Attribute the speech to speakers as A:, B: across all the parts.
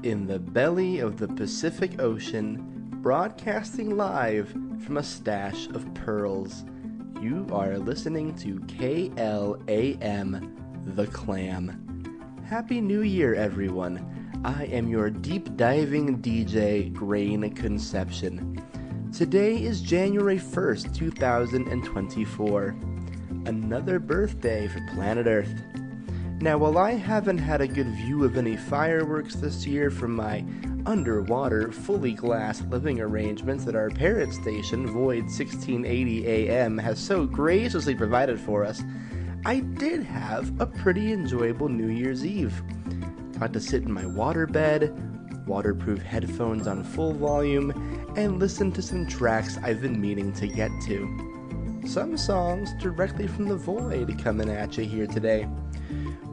A: in the belly of the Pacific Ocean, broadcasting live from a stash of pearls. You are listening to KLAM, The Clam. Happy New Year, everyone. I am your deep diving DJ, Grane Conception. Today is January 1st, 2024. Another birthday for planet Earth. Now, while I haven't had a good view of any fireworks this year from my underwater, fully glassed living arrangements that our parent station, Void 1680 AM, has so graciously provided for us, I did have a pretty enjoyable New Year's Eve. Got to sit in my waterbed, waterproof headphones on full volume, and listen to some tracks I've been meaning to get to. Some songs directly from the Void coming at you here today.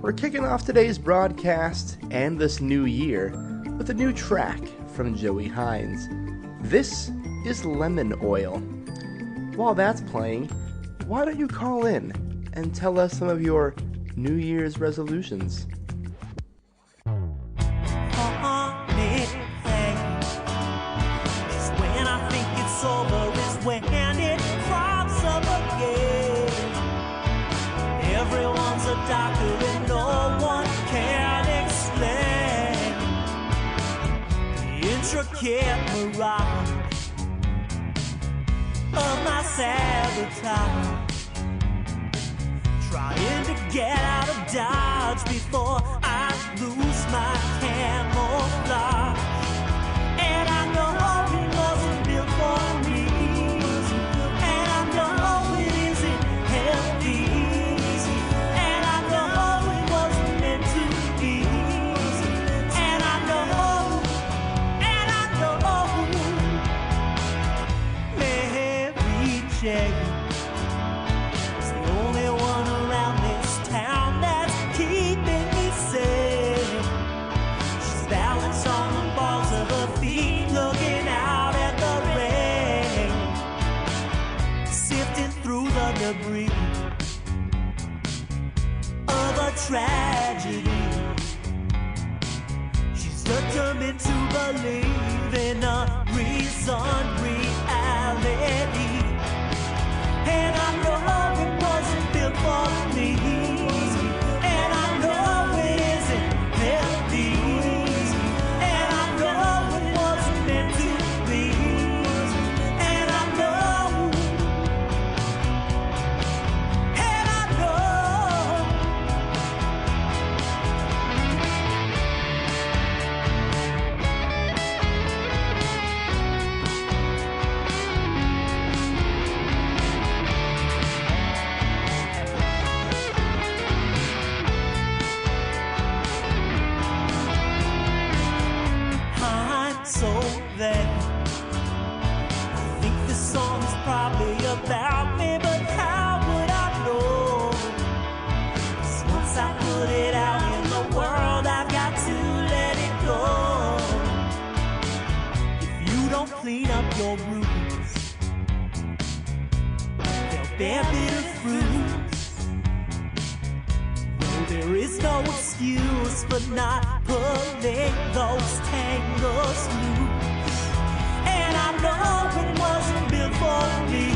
A: We're kicking off today's broadcast and this new year with a new track from Joey Hines. This is Lemon Oil. While that's playing, why don't you call in and tell us some of your New Year's resolutions?
B: Everyone's a doctor and no one can explain the intricate mirage of my sabotage, trying to get out of Dodge before I lose my camouflage. And I know it wasn't built for me, and I know it isn't healthy. It's the only one around this town that's keeping me safe. She's balanced on the balls of her feet, looking out at the rain, sifting through the debris of a tragedy. She's determined to believe in a reason, reality. And I know it wasn't built for me, and I know it isn't healthy, and I know it wasn't meant to be, and I know, and I about me, but how would I know? 'Cause once I put it out in the world, I've got to let it go. If you don't clean up your roots, they'll bear bitter fruits. No, there is no excuse for not pulling those tangles loose. And I know it wasn't built for me,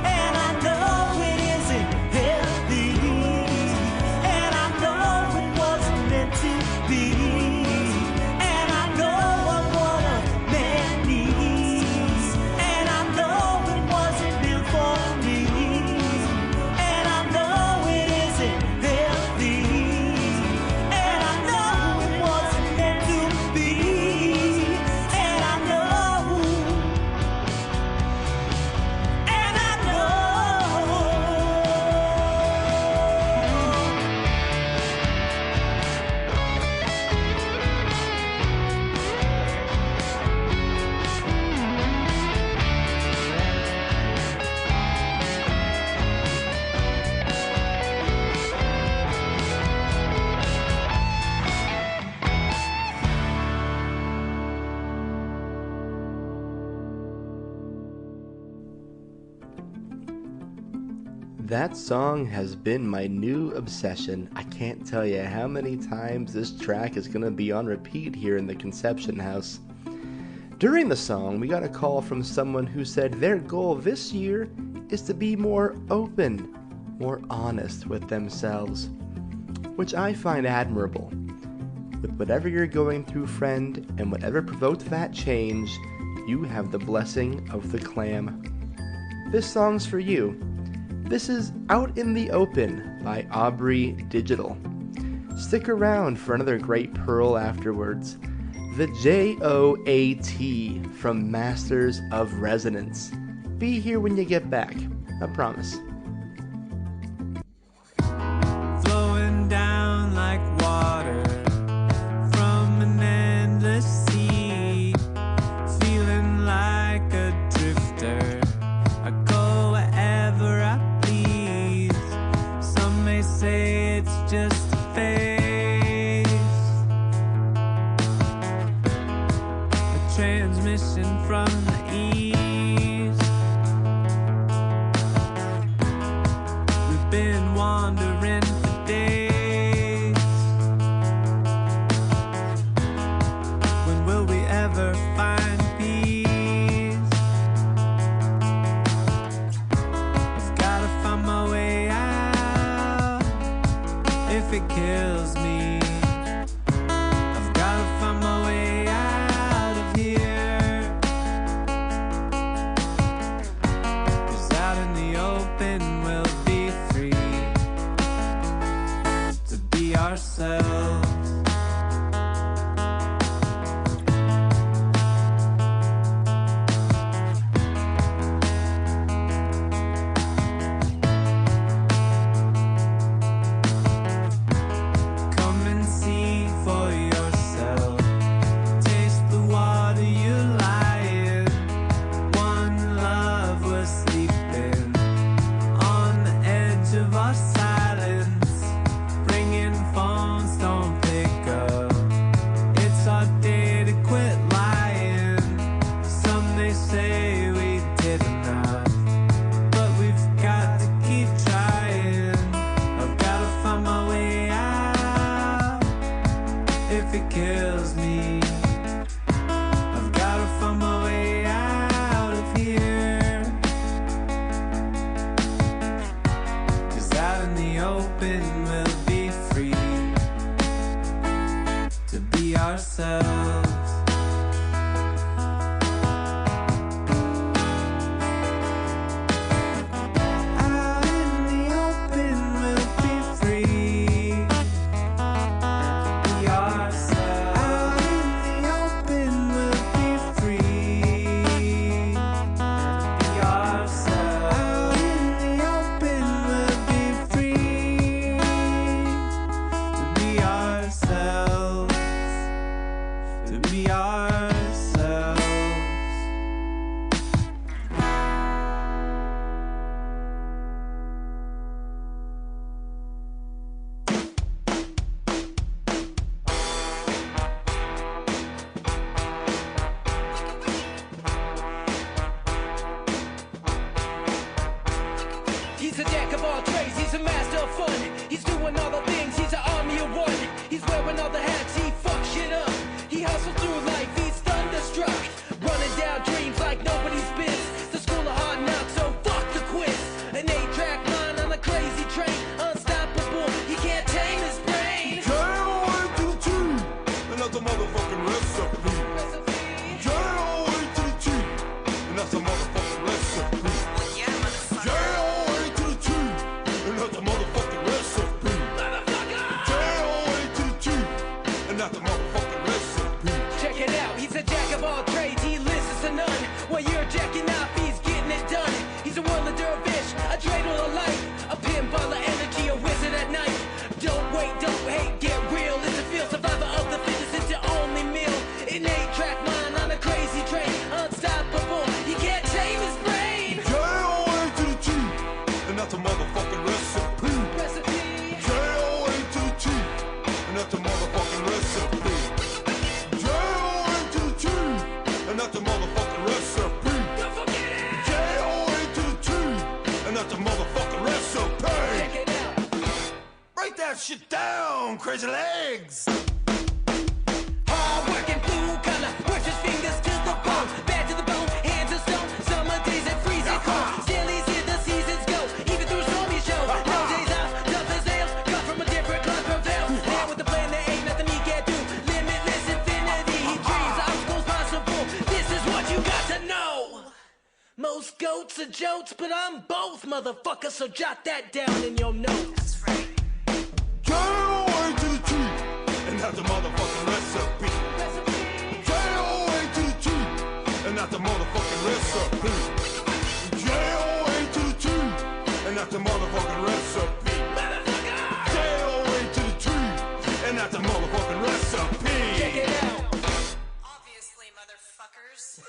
B: and I know it isn't healthy, and I know it wasn't meant to be, and I know I'm what a man needs, and I know it wasn't built for me, and I know it isn't healthy, and I know it wasn't meant to be, and I know
A: That song has been my new obsession. I can't tell you how many times this track is going to be on repeat here in the Conception House. During the song, we got a call from someone who said their goal this year is to be more open, more honest with themselves, which I find admirable. With whatever you're going through, friend, and whatever provoked that change, you have the blessing of the clam. This song's for you. This is Out in the Open by AUBREY Digital. Stick around for another great pearl afterwards. The J.O.A.T from Masters of Resonance. Be here when you get back. I promise.
B: Flowing down like water from an endless sea, feeling like a drifter. I go wherever I please. Some may say it's just a phase, a transmission from the east. We've been wandering for days. When will we ever find peace? I've gotta find my way out if it kills me. I've gotta find my way out of here. 'Cause out in the open we'll be free to be ourselves. Come and see for yourself. Taste the water you lie in. One love we're sleeping on the edge of our silence. Ringing phones don't pick up. It's our day to quit lying. Some may say we did enough, but we've got to keep trying. I've gotta find my way out if it kills me. I've gotta find my way out of here. 'Cause out in the open we'll be free to be ourselves. Out in the open we'll be free to be ourselves. Out in the open we'll be free to be ourselves. Out in the open we'll be free to be ourselves. To be ourselves.
C: He's a jack of all trades, he's a master of fun. He's doing all the things, he's an army of one. He's wearing all the hats, he fucks shit up. He hustles through life, he's thunderstruck. Running down dreams like nobody's biz. The school of hard knocks, so fuck the quiz. An 8-track line on a crazy train. Unstoppable, he can't tame his brain.
D: J.O.A.T, and that's a motherfucking recipe. J.O.A.T, and that's a motherfucking recipe. J.O.A.T, and that's a motherfucking recipe. J.O.A.T, and that's a motherfucking recipe.
C: Check it out, he's a jack of all trades, he listens to none. While you're jacking off, he's getting it done. He's a whirler dervish, a dreidel of life, a pinball of energy, a wizard at night. Don't wait, don't hate, get real. It's a field survivor of the fittest, it's your only meal. An 8-track mind on a crazy train, unstoppable, he can't tame his brain.
D: J.O.A.T, and that's a motherfucking recipe.
C: Recipe.
D: J.O.A.T, and that's a motherfucking recipe. J.O.A.T,
C: most goats are jotes, but I'm both, motherfucker, so jot that down in your notes. That's right.
D: J.O.A. to the T, and that's the motherfucking recipe. J.O.A. to the T, and that's the motherfucking recipe. J.O.A. to the T, and that's the motherfucking recipe. J.O.A. to the T, and that's the motherfucking recipe.
C: Check it out.
E: Obviously, motherfuckers.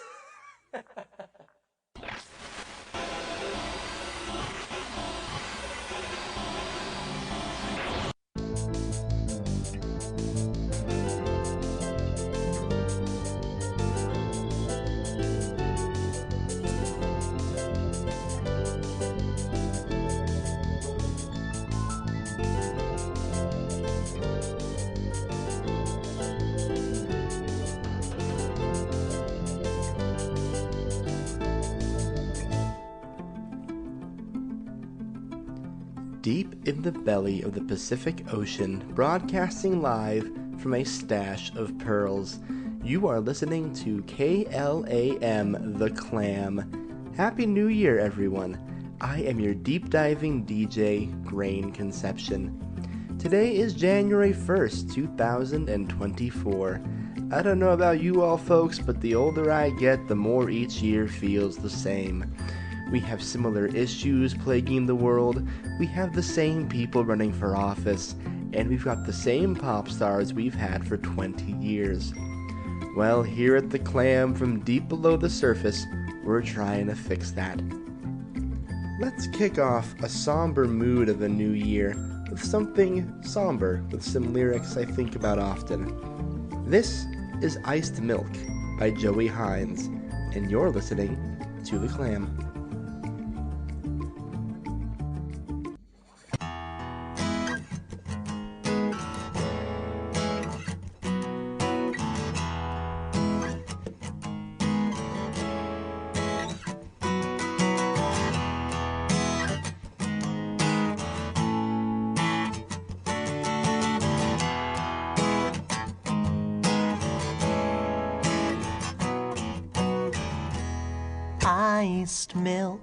A: Deep in the belly of the Pacific Ocean, broadcasting live from a stash of pearls, you are listening to KLAM The Clam. Happy New Year, everyone. I am your deep diving DJ, Grane Conception. Today is January 1st, 2024. I don't know about you all folks, but the older I get, the more each year feels the same. We have similar issues plaguing the world, we have the same people running for office, and we've got the same pop stars we've had for 20 years. Well, here at The Clam, from deep below the surface, we're trying to fix that. Let's kick off a somber mood of a new year with something somber with some lyrics I think about often. This is Iced Milk by Joey Hines, and you're listening to The Clam.
B: Iced milk,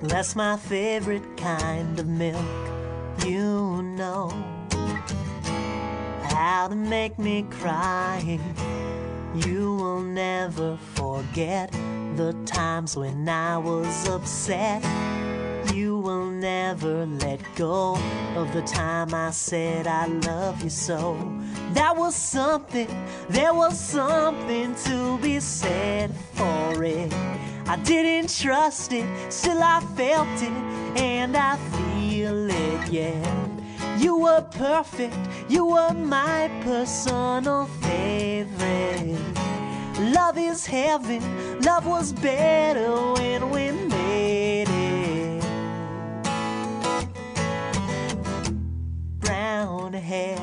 B: that's my favorite kind of milk. You know how to make me cry. You will never forget the times when I was upset. You will never let go of the time I said I love you so. There was something to be said for it. I didn't trust it, still I felt it, and I feel it, yeah. You were perfect, you were my personal favorite. Love is heaven, love was better when we made it. Brown hair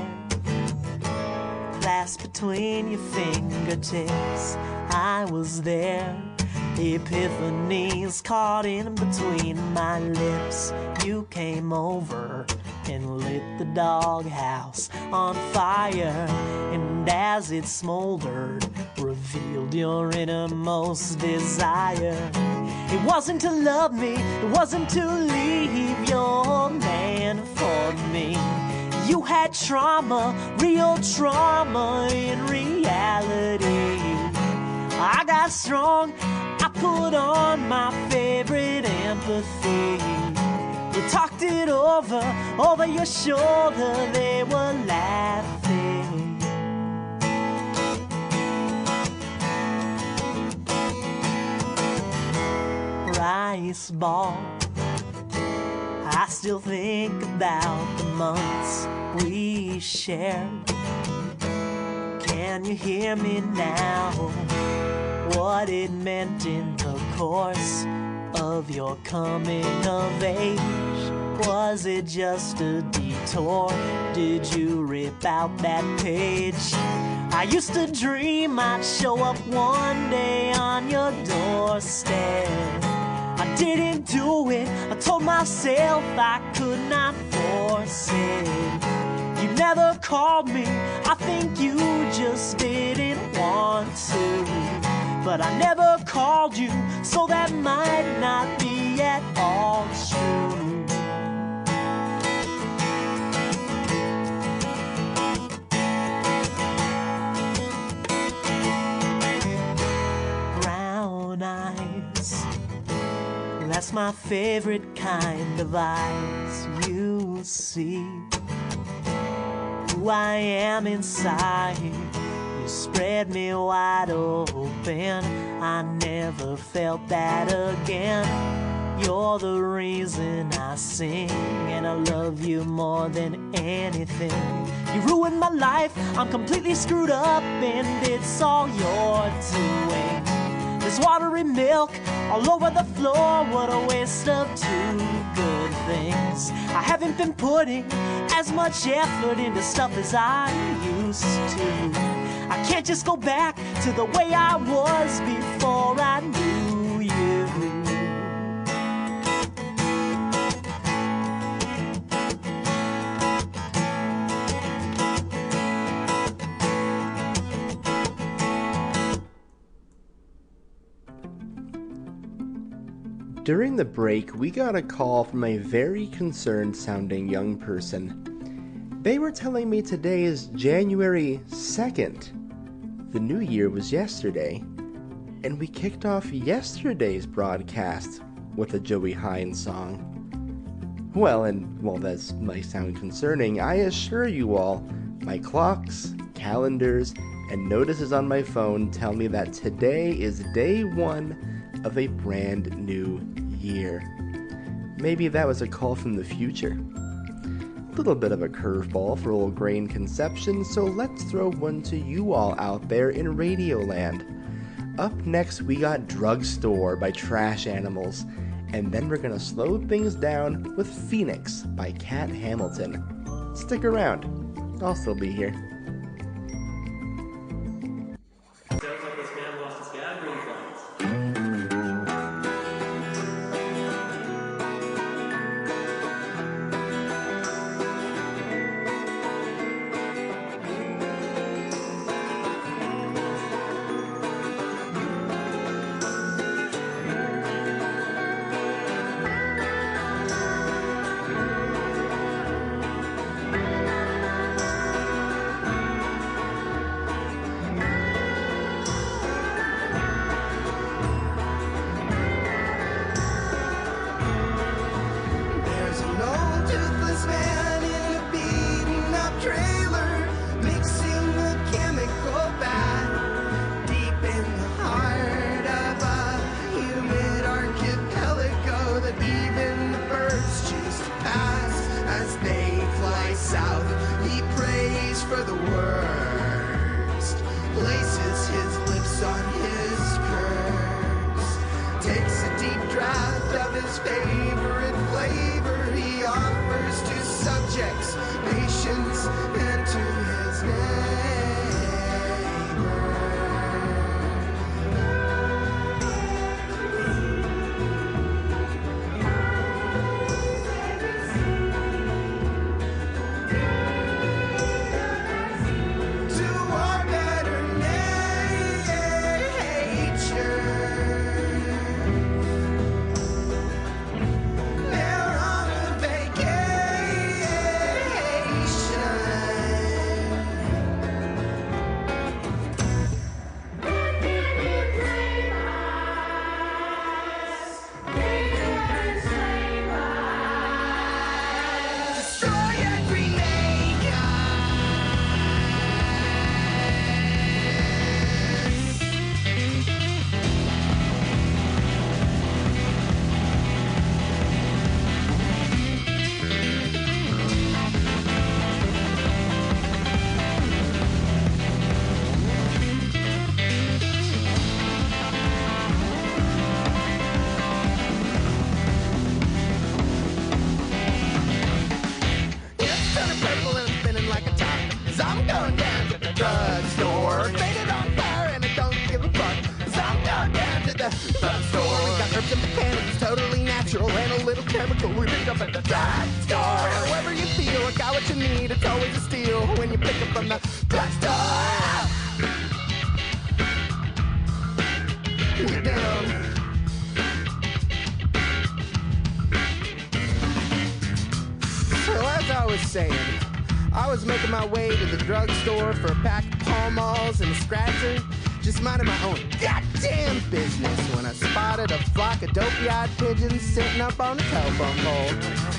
B: clasped between your fingertips, I was there. Epiphanies caught in between my lips. You came over and lit the doghouse on fire, and as it smoldered, revealed your innermost desire. It wasn't to love me, it wasn't to leave your man for me. You had trauma, real trauma in reality. I got strong, I put on my favorite empathy. We talked it over your shoulder, they were laughing. Rice ball, I still think about the months we shared. Can you hear me now? What it meant in the course of your coming of age. Was it just a detour? Did you rip out that page? I used to dream I'd show up one day on your doorstep. I didn't do it, I told myself I could not force it. You never called me, I think you just didn't want to. But I never called called you, so that might not be at all true. Brown eyes, that's my favorite kind of eyes. You see who I am inside. You spread me wide open. I never felt that again. You're the reason I sing, and I love you more than anything. You ruined my life, I'm completely screwed up, and it's all your doing. There's watery milk all over the floor, what a waste of two good things. I haven't been putting as much effort into stuff as I used to. I can't just go back to the way I was before I knew you.
A: During the break, we got a call from a very concerned sounding young person. They were telling me today is January 2nd. The new year was yesterday, and we kicked off yesterday's broadcast with a Joey Hines song. Well, and while that might sound concerning, I assure you all, my clocks, calendars, and notices on my phone tell me that today is day one of a brand new year. Maybe that was a call from the future. Little bit of a curveball for old Grane conception, so let's throw one to you all out there in Radioland. Up next, we got Drugstore by Trash Animals, and then we're gonna slow things down with Phoenix by Cat Hamilton. Stick around, I'll still be here.
F: Sounds like this man lost his gag reflex.
G: natural and a little chemical we picked up at the drugstore. However you feel, I got what you need. It's always a steal when you pick it from the drugstore. Get down. saying. I was making my way to the drugstore for a pack of Pall Malls and a scratcher, just minding my own goddamn business when I spotted a flock of dopey-eyed pigeons sitting up on the telephone pole.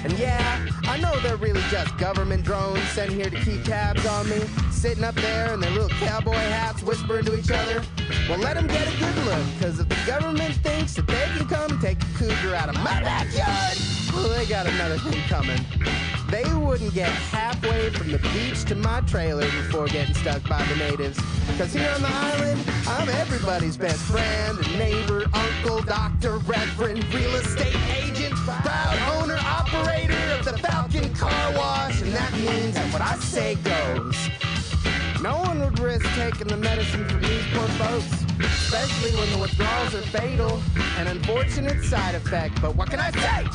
G: And yeah, I know they're really just government drones sent here to keep tabs on me, sitting up there in their little cowboy hats whispering to each other. Well, let them get a good look, because if the government thinks that they can come and take a cougar out of my backyard, well, they got another thing coming. They wouldn't get halfway from the beach to my trailer before getting stuck by the natives. Because here on the island, I'm everybody's best friend, and neighbor, uncle, doctor, reverend, real estate agent, proud owner, operator of the Falcon Car Wash, and that means that what I say goes. No one would risk taking the medicine from these poor folks, especially when the withdrawals are fatal, an unfortunate side effect. But what can I say?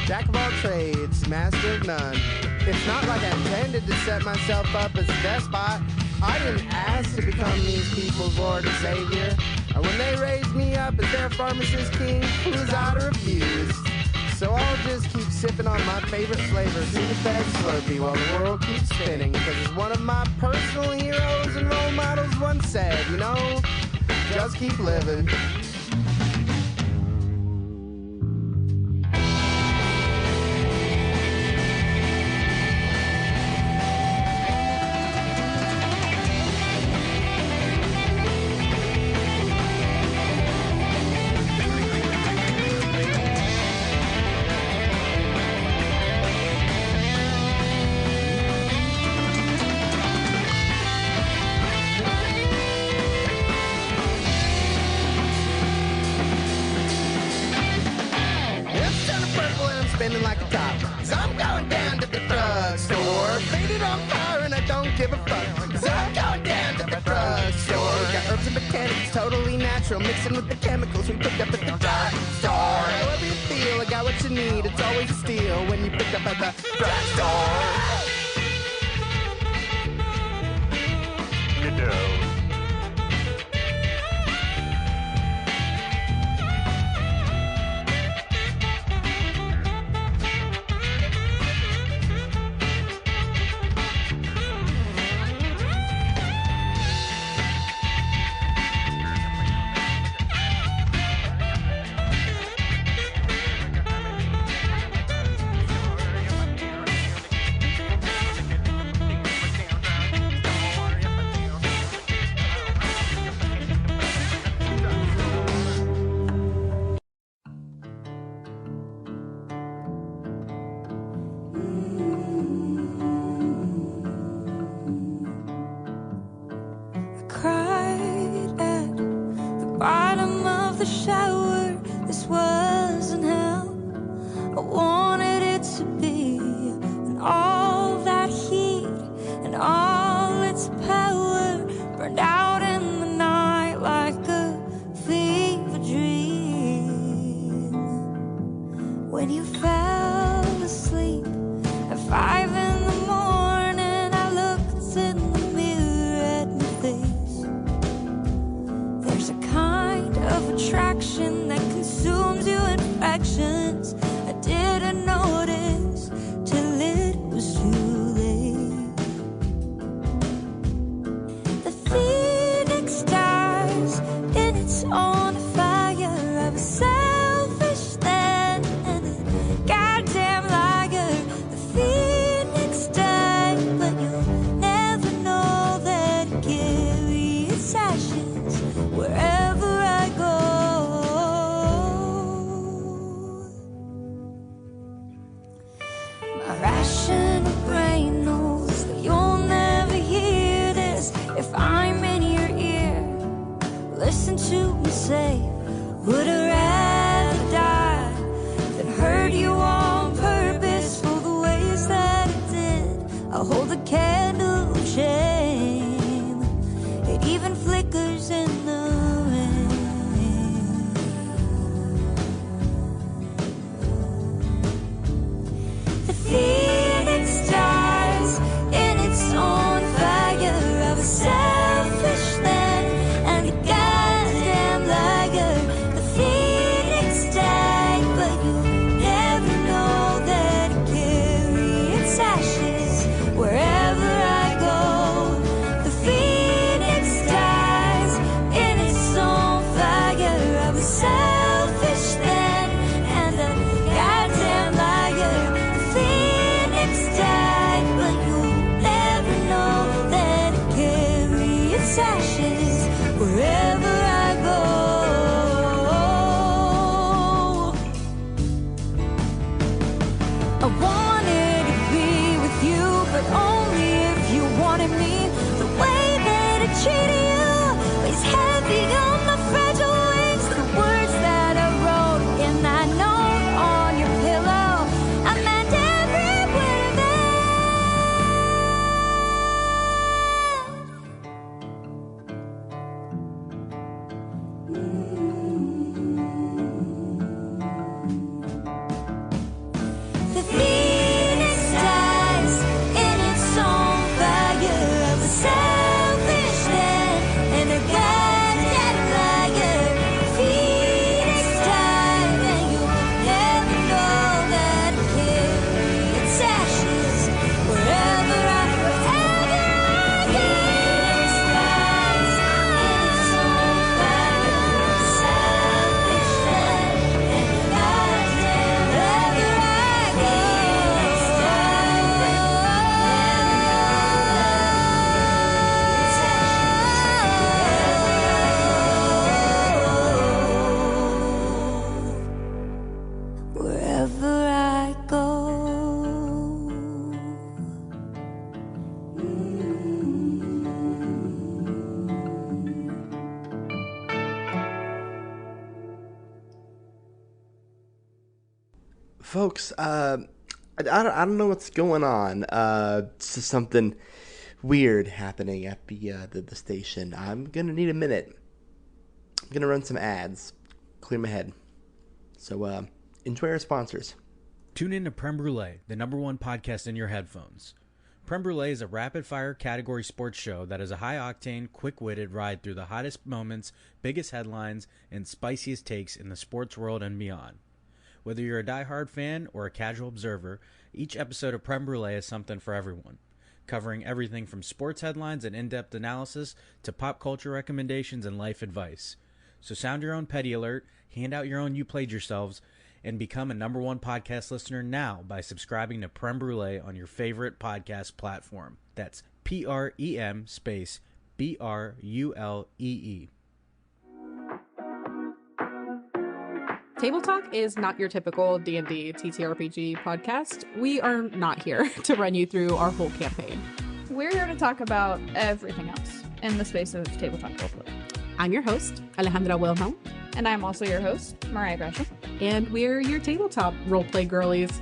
G: Jack of all trades, master of none. It's not like I intended to set myself up as a despot. I didn't ask to become these people's Lord and Savior. And when they raised me up as their pharmacist king, who was I to refuse? So I'll just keep sipping on my favorite flavor, Sudafed Slurpee, while the world keeps spinning. Because as one of my personal heroes and role models once said, you know, just keep living. Like a top, so I'm going down to the drugstore. Faded on fire and I don't give a fuck, so I'm going down to the drugstore. Got herbs and botanics, totally natural, mixing with the chemicals we picked up at the drugstore. However you feel, I got what you need. It's always a steal when you pick up at the drugstore. You know.
H: Selfish land and a goddamn liar. The
A: Folks, I don't know what's going on. It's just something weird happening at the station. I'm gonna need a minute. I'm gonna run some ads, clear my head. So enjoy our sponsors.
H: Tune in to Creme Brulee, the #1 podcast in your headphones. Creme Brulee is a rapid-fire category sports show that is a high-octane, quick-witted ride through the hottest moments, biggest headlines, and spiciest takes in the sports world and beyond. Whether you're a die-hard fan or a casual observer, each episode of Creme Brulee is something for everyone, covering everything from sports headlines and in-depth analysis to pop culture recommendations and life advice. So sound your own petty alert, hand out your own You Played Yourselves, and become a #1 podcast listener now by subscribing to Creme Brulee on your favorite podcast platform. That's PREM space BRULEE.
I: Table Talk is not your typical D&D TTRPG podcast. We are not here to run you through our whole campaign.
J: We're here to talk about everything else in the space of tabletop roleplay.
I: I'm your host, Alejandra Wilhelm.
J: And I'm also your host, Mariah Gresham.
I: And we're your tabletop roleplay girlies.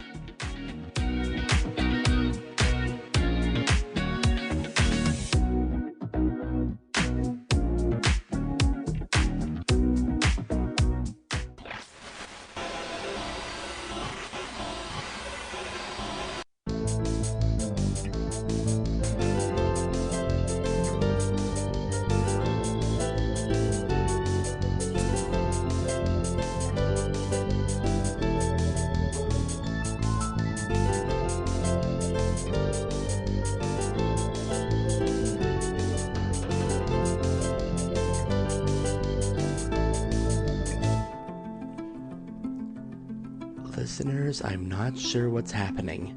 A: Listeners, I'm not sure what's happening.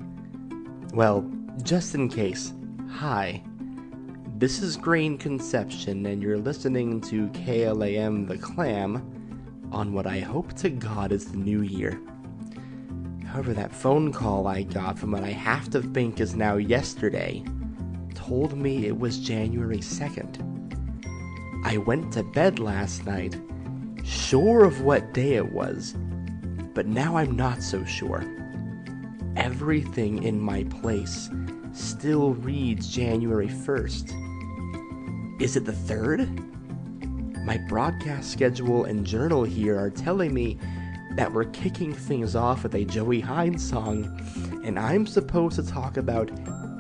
A: Well, just in case, hi. This is Grane Conception, and you're listening to KLAM The Clam on what I hope to God is the new year. However, that phone call I got from what I have to think is now yesterday told me it was January 2nd. I went to bed last night, sure of what day it was, but now I'm not so sure. Everything in my place still reads January 1st. Is it the 3rd? My broadcast schedule and journal here are telling me that we're kicking things off with a Joey Hines song, and I'm supposed to talk about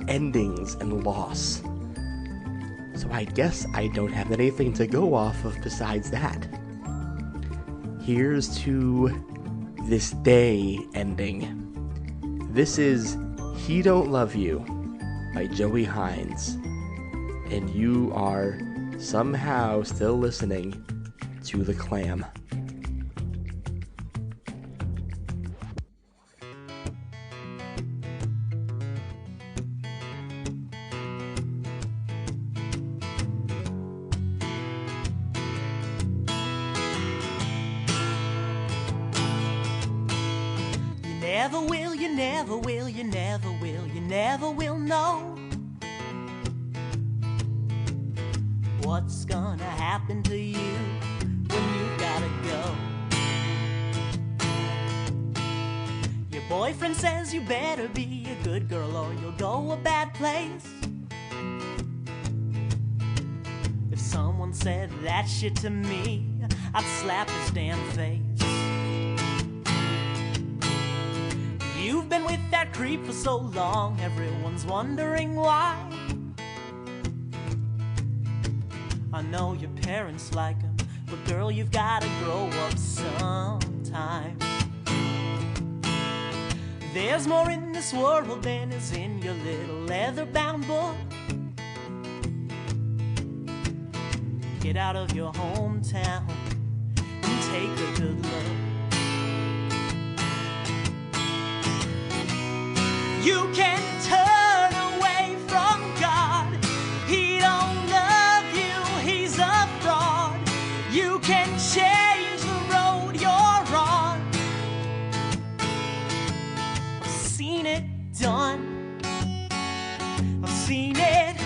A: endings and loss. So I guess I don't have anything to go off of besides that. Here's to this day ending. This is He Don't Love You by Joey Hines, and you are somehow still listening to The Clam.
B: Never will, you never will, you never will, you never will know what's gonna happen to you when you gotta go. Your boyfriend says you better be a good girl or you'll go a bad place. If someone said that shit to me, I'd slap his damn face. You've been with that creep for so long, everyone's wondering why. I know your parents like him, but girl, you've gotta grow up sometime. There's more in this world than is in your little leather-bound book. Get out of your hometown and take a good look. You can turn away from God. He don't love you, he's a fraud. You can change the road you're on. I've seen it done. I've seen it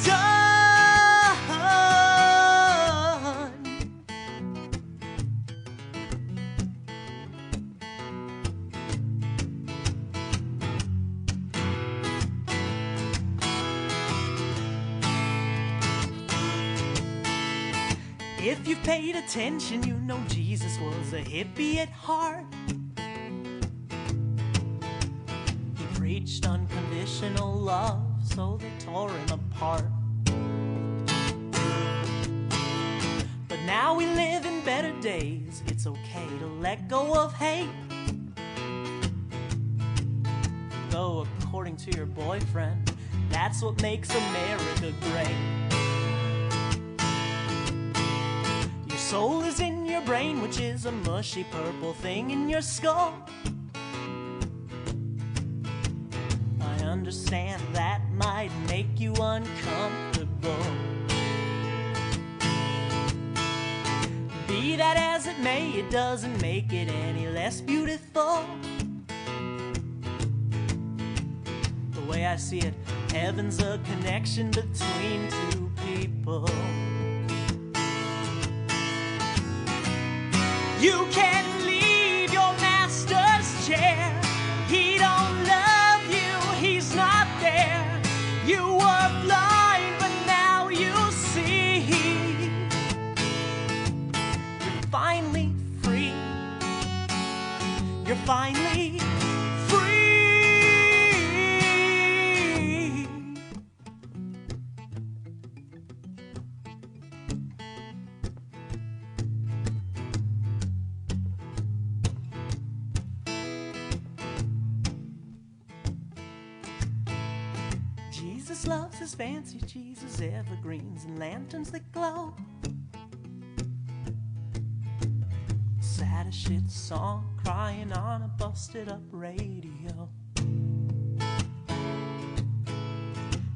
B: done. If you've paid attention, you know Jesus was a hippie at heart. He preached unconditional love, so they tore him apart. But now we live in better days. It's okay to let go of hate. Go according to your boyfriend. That's what makes America great. Your soul is in your brain, which is a mushy purple thing in your skull. I understand that might make you uncomfortable. Be that as it may, it doesn't make it any less beautiful. The way I see it, heaven's a connection between two people. You can leave your master's chair. He don't love you, he's not there. You were blind, but now you see. You're finally free. You're finally free. Jesus loves his fancy Jesus, evergreens and lanterns that glow. Saddest shit song crying on a busted up radio.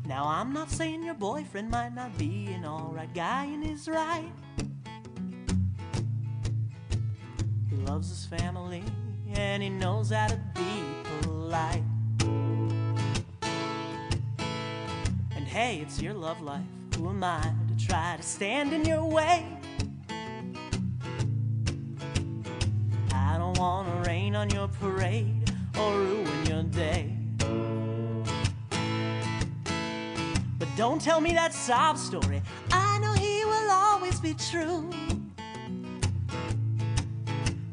B: Now I'm not saying your boyfriend might not be an alright guy in his right. He loves his family and he knows how to be polite. And hey, it's your love life. Who am I to try to stand in your way? I don't wanna rain on your parade or ruin your day. But don't tell me that sob story. I know he will always be true.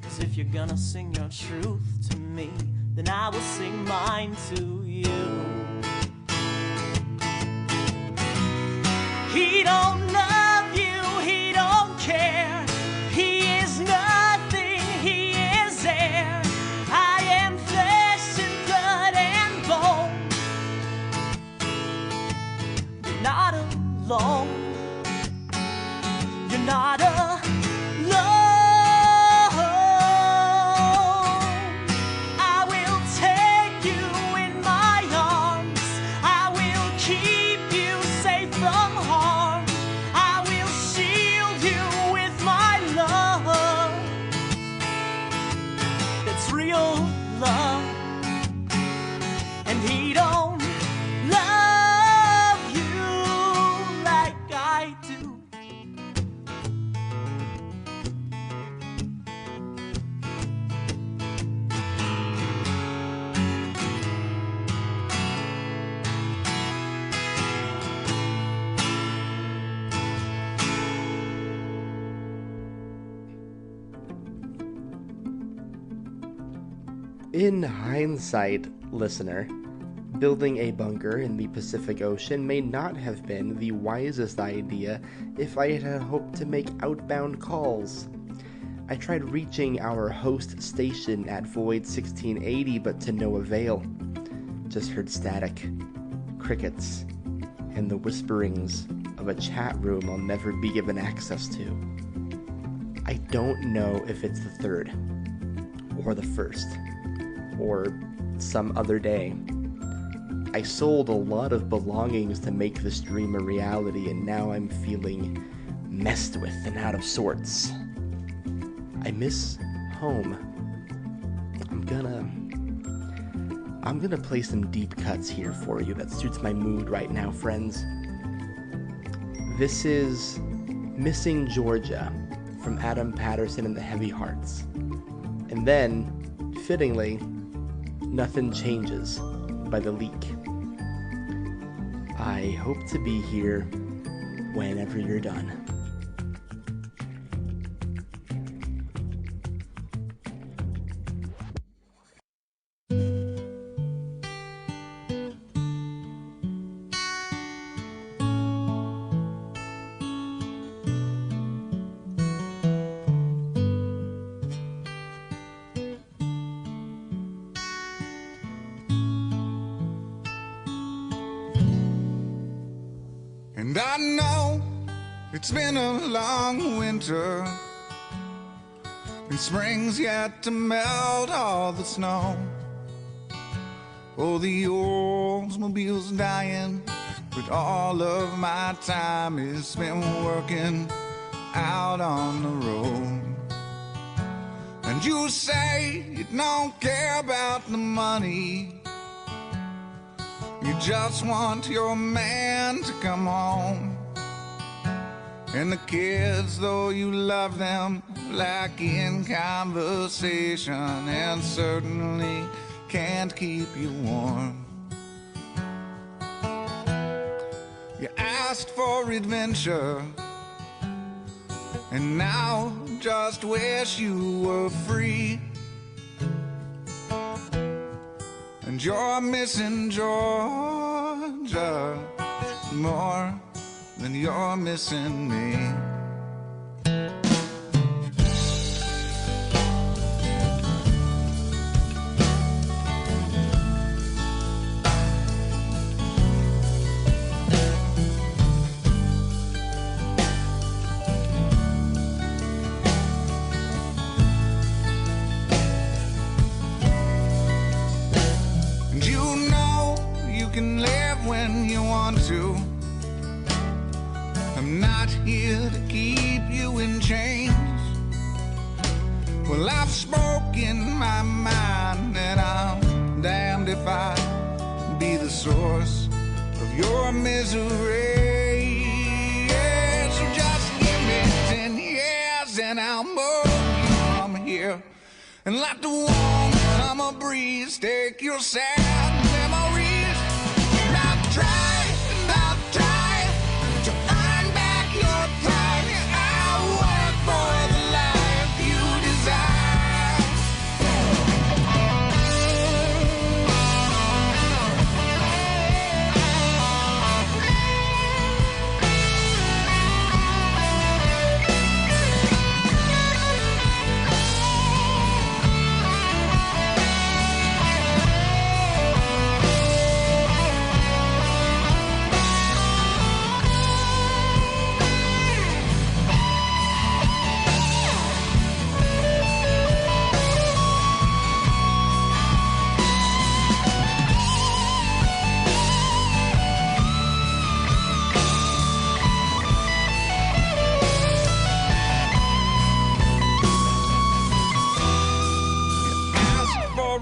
B: 'Cause if you're gonna sing your truth to me, then I will sing mine to you. He don't love you, he don't care. He is nothing, he is air. I am flesh and blood and bone. You're not alone. You're not alone. I will take you in my arms. I will keep you safe from harm. I will shield you with my love. That's real love. And he don't love you like I do.
A: In hindsight, listener, building a bunker in the Pacific Ocean may not have been the wisest idea if I had hoped to make outbound calls. I tried reaching our host station at Void 1680, but to no avail. Just heard static, crickets, and the whisperings of a chat room I'll never be given access to. I don't know if it's the third, or the first, or some other day. I sold a lot of belongings to make this dream a reality, and now I'm feeling messed with and out of sorts. I miss home. I'm gonna play some deep cuts here for you that suits my mood right now, friends. This is Missing Georgia from Adam Patterson and the Heavy Hearts. And then, fittingly, Nothing Changes by the Leak. I hope to be here whenever you're done.
D: And I know it's been a long winter, and spring's yet to melt all the snow. Oh, the Oldsmobile's dying, but all of my time is spent working out on the road. And you say you don't care about the money, you just want your man to come home. And the kids, though you love them, lack in conversation and certainly can't keep you warm. You asked for adventure, and now just wish you were free. And you're missing Georgia more than you're missing me. Can live when you want to. I'm not here to keep you in chains. Well, I've spoken my mind, and I'm damned if I be the source of your misery. Yeah, so just give me 10 years and I'll move you from here and let the warm summer breeze take your sad memories. I'll try to earn back your time. I'll work for the life you desire.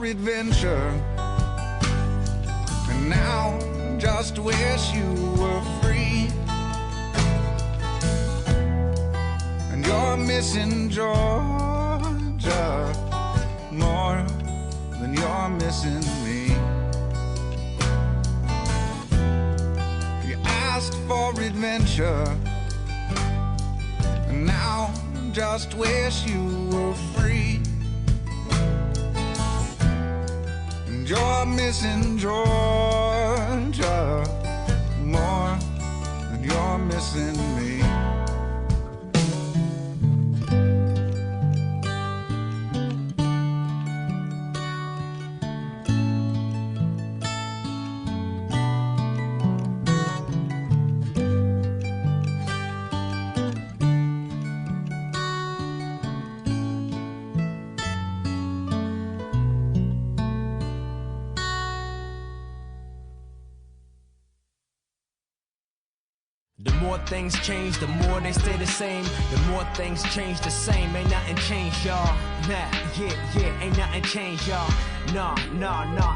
D: Adventure, and now just wish you were free. And you're missing Georgia more than you're missing me. You asked for adventure, and now just wish you were free. You're missing Georgia more than you're missing me.
C: The more things change, the more they stay the same. The more things change the same. Ain't nothing changed, y'all. Nah, yeah, ain't nothing changed, y'all. Nah,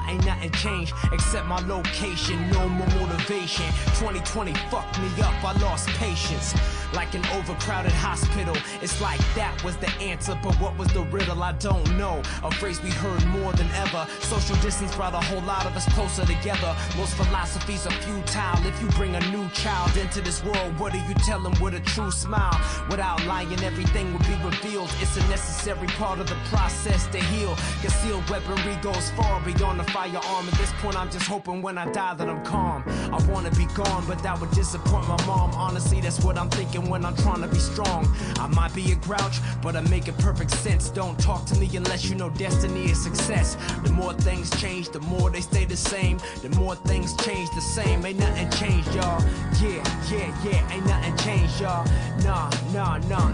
C: ain't nothing changed except my location, no more motivation. 2020 fucked me up, I lost patience. Like an overcrowded hospital, it's like that was the answer, but what was the riddle? I don't know. A phrase we heard more than ever. Social distance brought a whole lot of us closer together. Most philosophies are futile. If you bring a new child into this world, what do you tell them with a true smile? Without lying, everything will be revealed. It's a necessary part of the process to heal. Concealed weaponry goes far beyond the firearm. At this point, I'm just hoping when I die that I'm calm.
K: I wanna be gone, but that would disappoint my mom. Honestly, that's what I'm thinking when I'm trying to be strong. I might be a grouch, but I make it perfect sense. Don't talk to me unless you know destiny is success. The more things change, the more they stay the same. The more things change the same. Ain't nothing changed, y'all. Yeah, ain't nothing changed, y'all. Nah,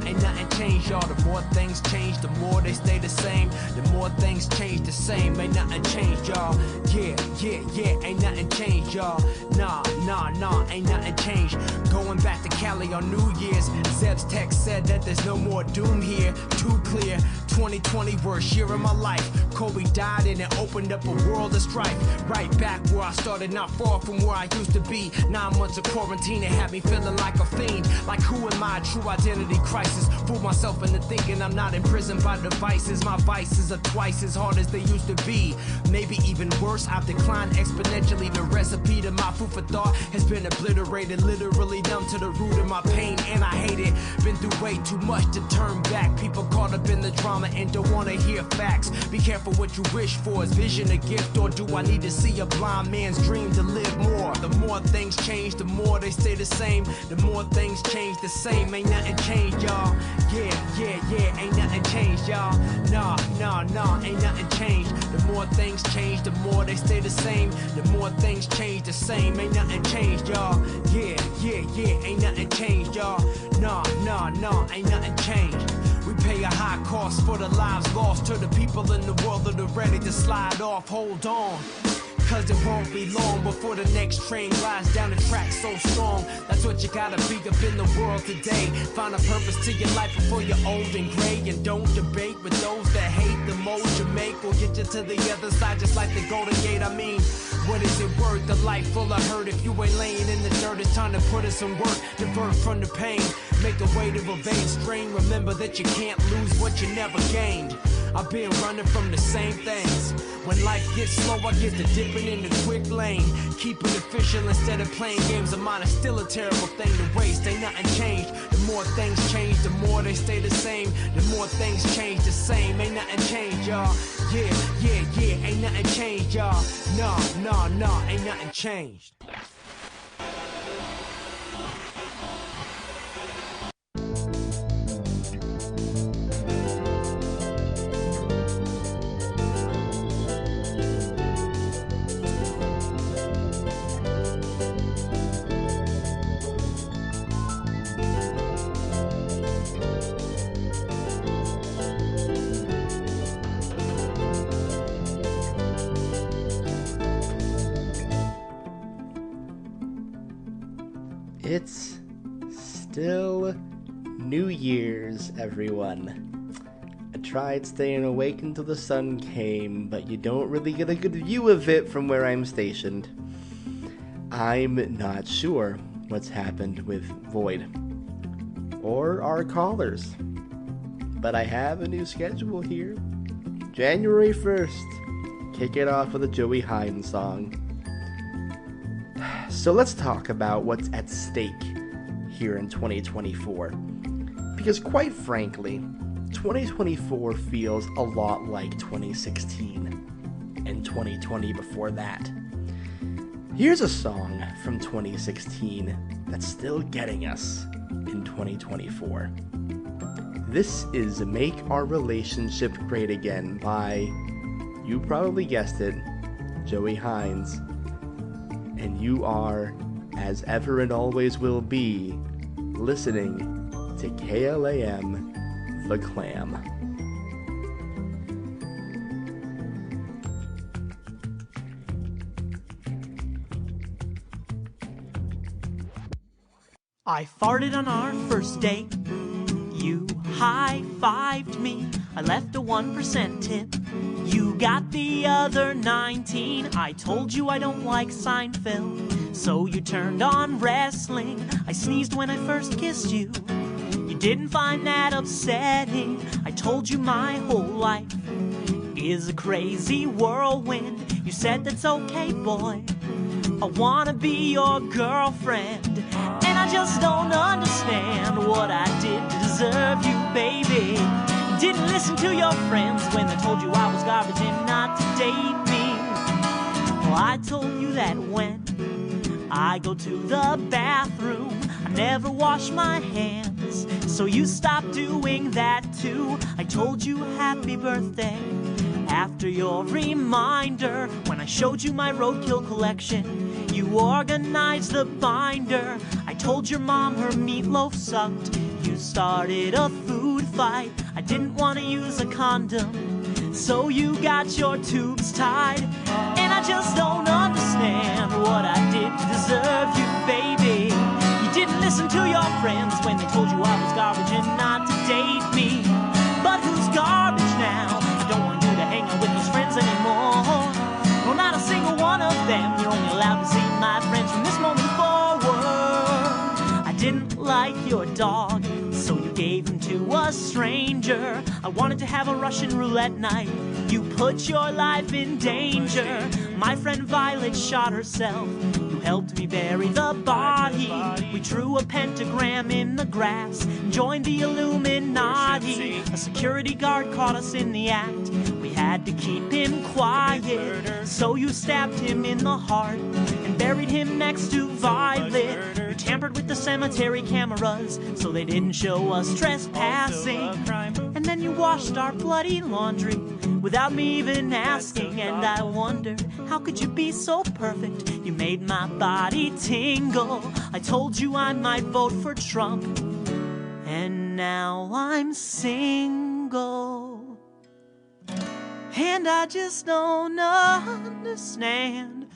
K: ain't nothing changed, y'all. The more things change, the more they stay the same. The more things change the same. Ain't nothing changed, y'all. Yeah, ain't nothing changed, y'all. Nah, ain't nothing changed. Going back to Cali on New Year's, Zeb's text said that there's no more doom here. Too clear. 2020, worst year of my life. Kobe died and it opened up a world of strife. Right back where I started, not far from where I used to be. 9 months of quarantine, it had me feeling like a fiend. Like who am I? True identity crisis. Fool myself into thinking I'm not imprisoned by devices. My vices are twice as hard as they used to be. Maybe even worse, I've declined exponentially. The recipe to my food for thought has been obliterated. Literally numb to the root of my pain, and I hate it. Been through way too much to turn back. People caught up in the drama and don't wanna hear facts. Be careful what you wish for. Is vision a gift, or do I need to see a blind man's dream to live more? The more things change, the more they stay the same. The more things change the same. Ain't nothing changed, y'all. Yeah, ain't nothing changed, y'all. Nah, ain't nothing changed. The more things change, the more they stay the same. The more things change the same. Ain't nothing changed, y'all. Yeah, ain't nothing changed, y'all. Nah, ain't nothing changed. We pay a high cost for the lives lost to the people in the world that are ready to slide off. Hold on, cause it won't be long before the next train glides down the track so strong. That's what you gotta be up in the world today. Find a purpose to your life before you're old and gray. And don't debate with those that hate. The mold you make will get you to the other side, just like the Golden Gate. I mean, what is it worth? A life full of hurt if you ain't laying in the dirt. It's time to put in some work, divert from the pain. Make a way to evade strain. Remember that you can't lose what you never gained. I've been running from the same things. When life gets slow, I get to dipping in the quick lane. Keeping it official instead of playing games of mine is still a terrible thing to waste. Ain't nothing changed. The more things change, the more they stay the same. The more things change the same. Ain't nothing changed, y'all. Yeah, ain't nothing changed, y'all. No, ain't nothing changed.
A: It's still New Year's, everyone. I tried staying awake until the sun came, but you don't really get a good view of it from where I'm stationed. I'm not sure what's happened with Void or our callers, but I have a new schedule here. January 1st, kick it off with a Joey Hines song. So let's talk about what's at stake here in 2024. Because quite frankly, 2024 feels a lot like 2016 and 2020 before that. Here's a song from 2016 that's still getting us in 2024. This is Make Our Relationship Great Again by, you probably guessed it, Joey Hines. And you are, as ever and always will be, listening to KLAM The Clam.
B: I farted on our first date. You high-fived me. I left a 1% tip. You got the other 19. I told you I don't like Seinfeld, so you turned on wrestling. I sneezed when I first kissed you. You didn't find that upsetting. I told you my whole life is a crazy whirlwind. You said that's okay, boy. I wanna be your girlfriend. And I just don't understand what I did to deserve you, baby. Didn't listen to your friends when they told you I was garbage and not to date me. Well, I told you that when I go to the bathroom, I never wash my hands, so you stop doing that too. I told you happy birthday after your reminder. When I showed you my roadkill collection, you organized the binder. I told your mom her meatloaf sucked. You started a food fight. I didn't want to use a condom, so you got your tubes tied. And I just don't understand what I did to deserve you, baby. You didn't listen to your friends when they told you I was garbage and not to date me. But who's garbage now? I don't want you to hang out with those friends anymore. No, not a single one of them. You're only allowed to see my friends from this moment forward. I didn't like your dog, so you gave him to a stranger. I wanted to have a Russian roulette night. You put your life in danger. My friend Violet shot herself. You helped me bury the body. We drew a pentagram in the grass, joined the Illuminati. A security guard caught us in the act. We had to keep him quiet, so you stabbed him in the heart and buried him next to Violet. You tampered with the cemetery cameras, so they didn't show us trespassing. And then you washed our bloody laundry without me even asking. And I wondered, how could you be so perfect? You made my body tingle. I told you I might vote for Trump, and now I'm single. And I just don't understand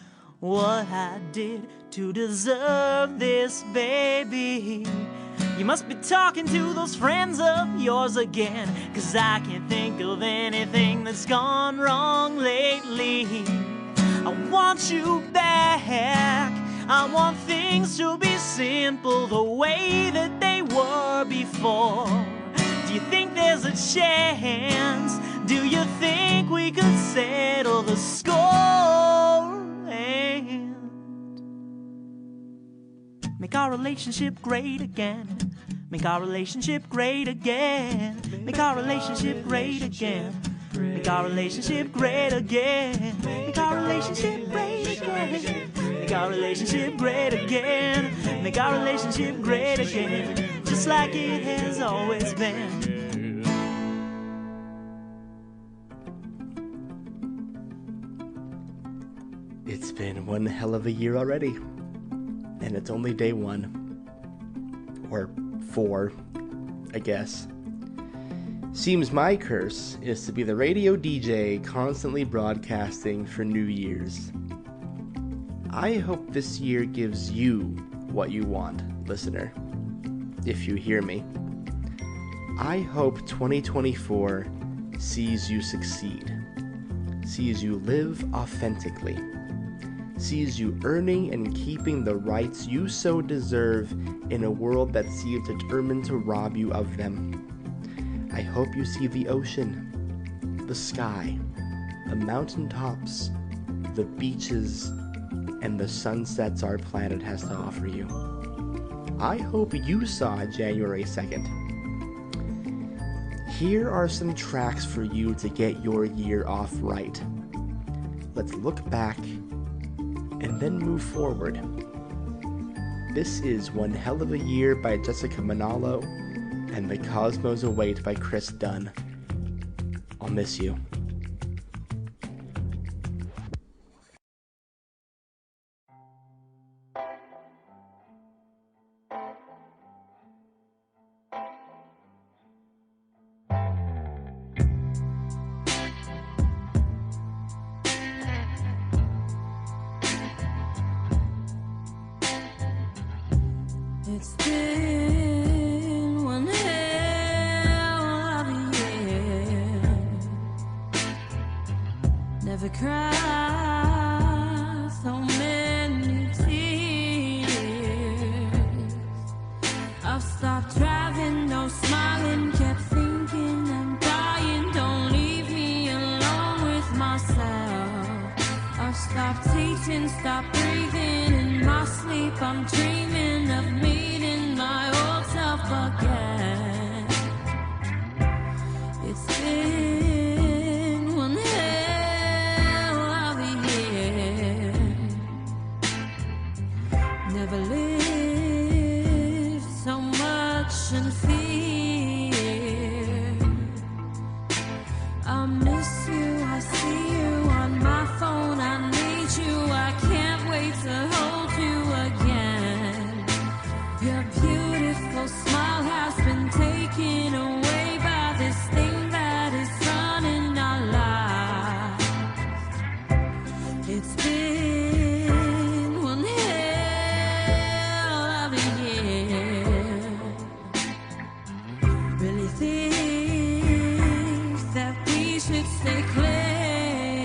B: what I did to deserve this, baby. You must be talking to those friends of yours again, 'cause I can't think of anything that's gone wrong lately. I want you back. I want things to be simple the way that they were before. Do you think there's a chance? Do you think we could settle the score and make our relationship great again? Make our relationship great again. Make our relationship great again. Make our relationship great again. Make our relationship great again. Make our relationship great again. Make our relationship great again. Just like it has always been.
A: It's been one hell of a year already, and it's only day 1. Or 4, I guess. Seems my curse is to be the radio DJ constantly broadcasting for New Year's. I hope this year gives you what you want, listener, if you hear me. I hope 2024 sees you succeed, sees you live authentically, sees you earning and keeping the rights you so deserve in a world that seems determined to rob you of them. I hope you see the ocean, the sky, the mountaintops, the beaches, and the sunsets our planet has to offer you. I hope you saw January 2nd. Here are some tracks for you to get your year off right. Let's look back and then move forward. This is One Hell of a Year by Jessica Manalo and The Cosmos Await by Chris Dunn. I'll miss you.
L: It's been one hell of a year. Never cried so many tears. I've stopped driving, no smiling, kept thinking I'm dying. Don't leave me alone with myself. I've stopped eating, stopped breathing. In my sleep I'm dreaming of meeting my old self again. It's been one hell of a year. should stay clear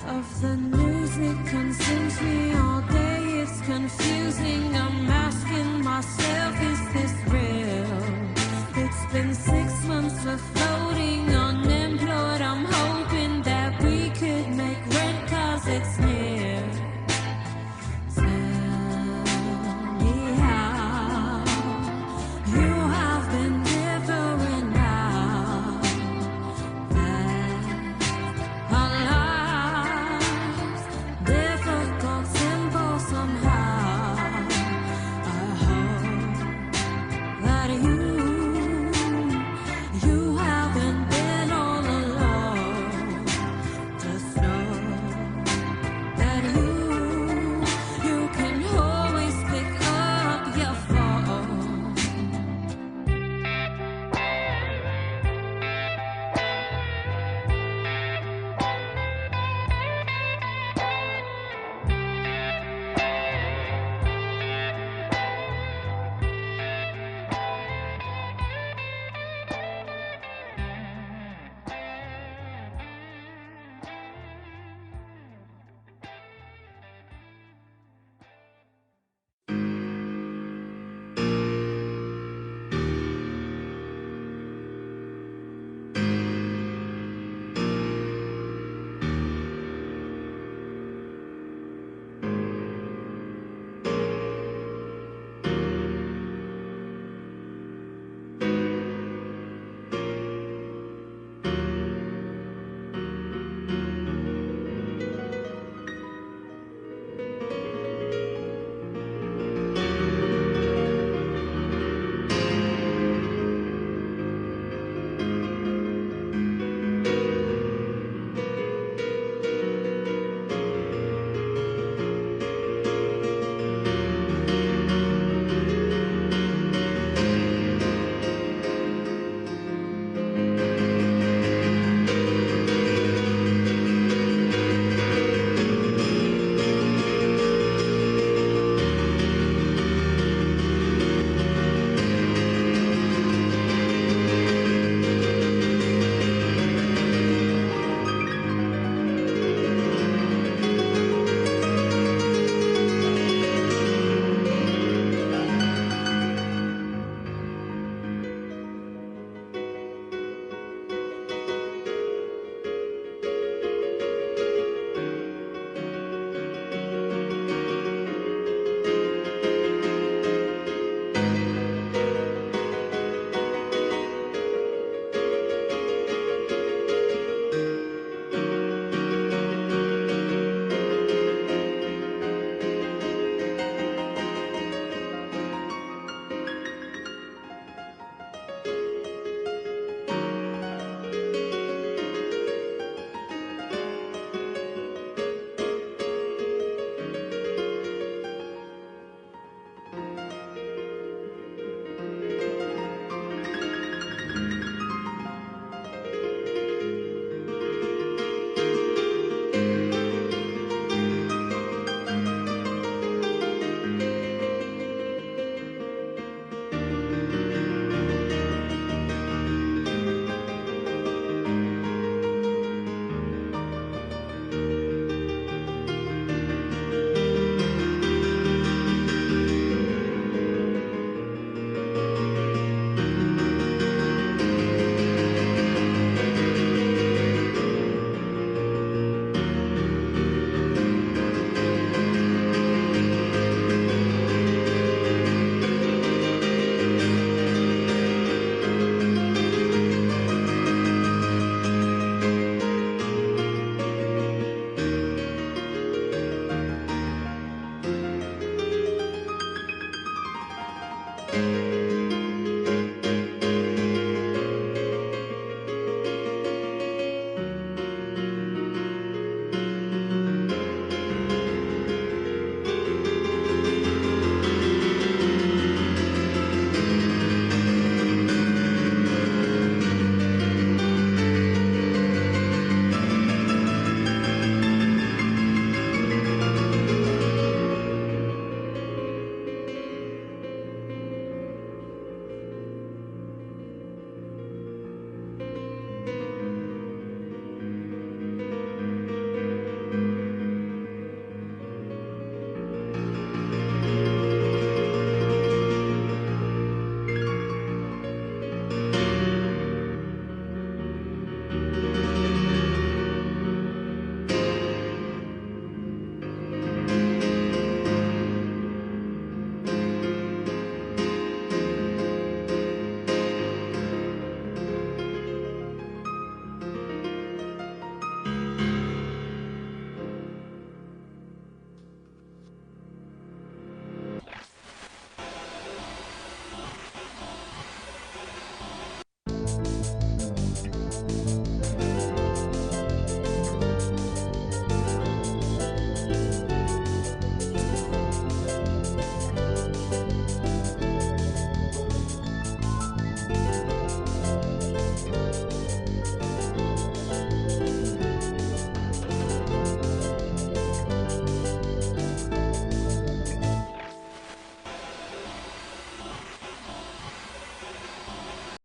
L: of the news. It consumes me all day. It's confusing. I'm asking myself, is this real? It's been 6 months of